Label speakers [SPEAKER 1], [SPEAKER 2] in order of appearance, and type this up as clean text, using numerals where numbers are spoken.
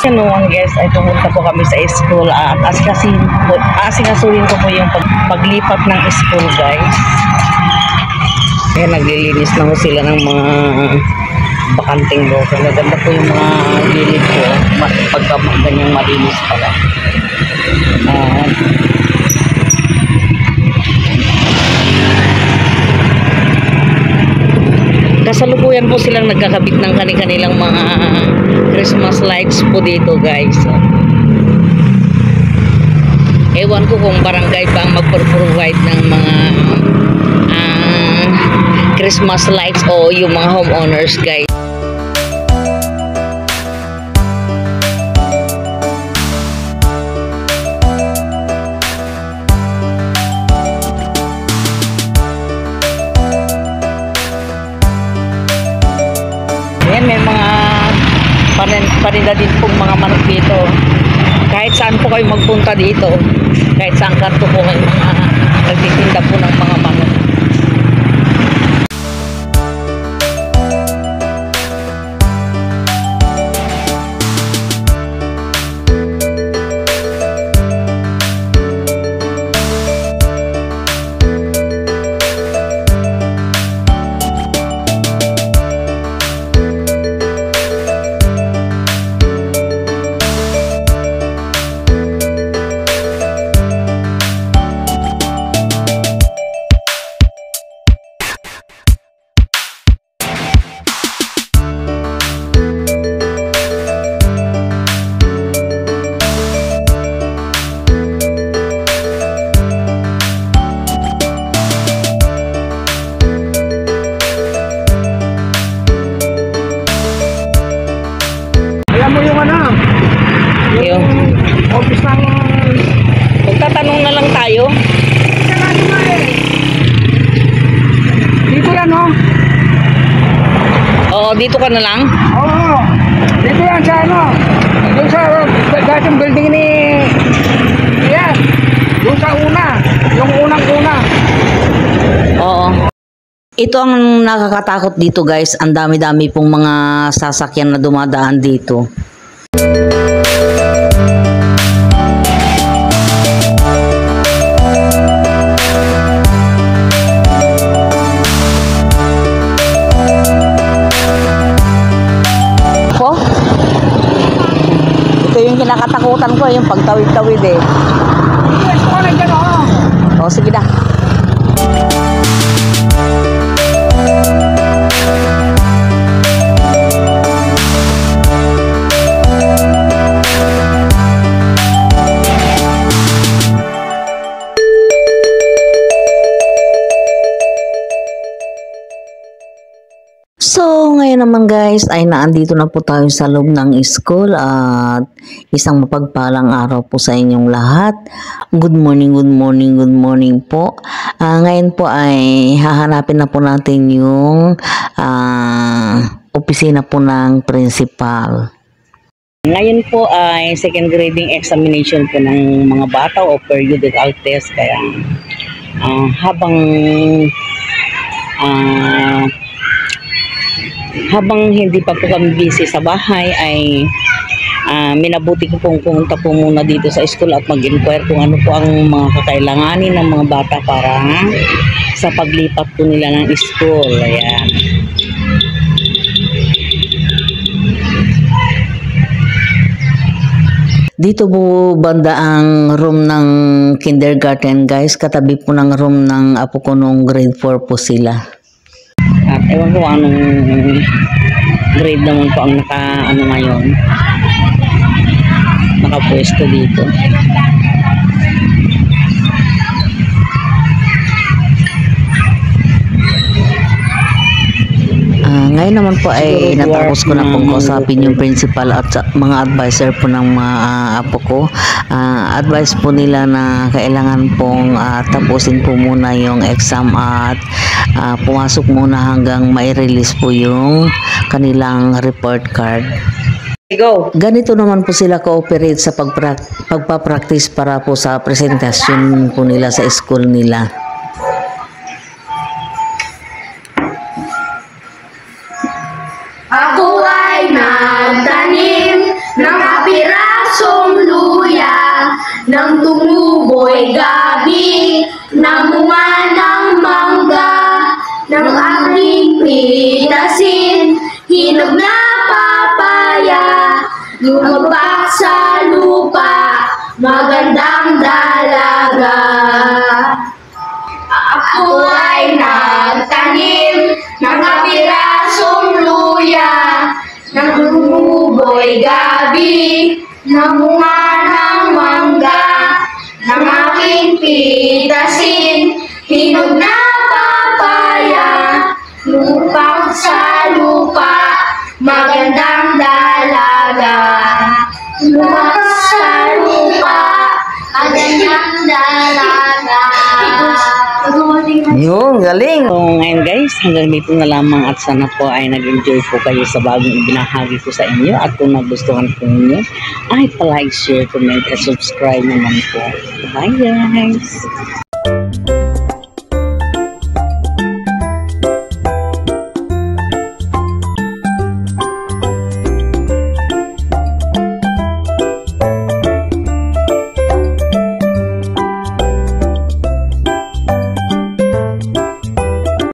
[SPEAKER 1] afternoon, guys, ay pumunta po kami sa school at asikasuhin ko po yung paglipat ng school, guys. Kaya naglilinis na po sila ng mga bakanting local. Maganda po yung mga gilid ko pagka ganyang malinis pala. Kasalukuyan po silang nagkakabit ng kanilang mga Christmas lights po dito, guys. Ewan ko kung barangay ba ang mag-provide ng mga Christmas lights o yung mga homeowners, guys. May mga paninda din pong mga manok dito. Kahit saan po kayo magpunta dito, kahit saan kanto po kayo nagtitinda po ng mga manok.
[SPEAKER 2] Mo yung ano? Yung office ng...
[SPEAKER 1] Magtatanong na lang tayo.
[SPEAKER 2] Dito yan, no?
[SPEAKER 1] Oo, dito ka na lang?
[SPEAKER 2] Oo. Dito yan sa ano? Doon sa dating building ni... Yan. Doon sa una. Yung unang-una.
[SPEAKER 1] Oo. Ito ang nakakatakot dito, guys. Ang dami-dami pong mga sasakyan na dumadaan dito. Po? Ito yung kinakatakutan ko, yung pagtawid-tawid eh. O, sige na. So, ngayon naman guys, ay naandito na po tayo sa loob ng school at isang mapagpalang araw po sa inyong lahat. Good morning, good morning, good morning po. Ngayon po ay hahanapin na po natin yung opisina po ng principal. Ngayon po ay second grading examination po ng mga bata o periodical test. Kaya habang hindi pa po kami busy sa bahay ay minabuti ko pong pumunta po muna dito sa school at mag-inquire kung ano po ang mga kakailanganin ng mga bata para sa paglipat po nila ng school. Ayan. Dito po banda ang room ng kindergarten, guys. Katabi po ng room ng apo ko nung grade 4 po sila. At ewan ko anong grade naman po ang nakapwesto dito. Ngayon naman po ay natapos ko na pong kausapin yung principal at mga advisor po ng mga apo ko. Advice po nila na kailangan pong tapusin po muna yung exam at pumasok muna hanggang mai-release po yung kanilang report card. Go. Ganito naman po sila cooperate sa pagpapractice para po sa presentasyon po nila sa school nila.
[SPEAKER 3] Ako ay nagtanim ng kapirahan. Lupak sa lupa, magandang dalaga. Ako ay nagtanim ng kapirasong luya, ng lumuboy gabi, ng bunga ng mangga, ng aking pitasin, hinog na papaya. Lupak sa lupa, magandang dalaga. Lupak sa lupa, magandang dalaga.
[SPEAKER 1] Yun, galing. So, ngayon guys, hanggang dito na lamang at sana po ay nag-enjoy po kayo sa bagong ibinahagi ko sa inyo. At kung nagustuhan po ninyo, ay palike, share, comment, at subscribe naman po. Bye guys!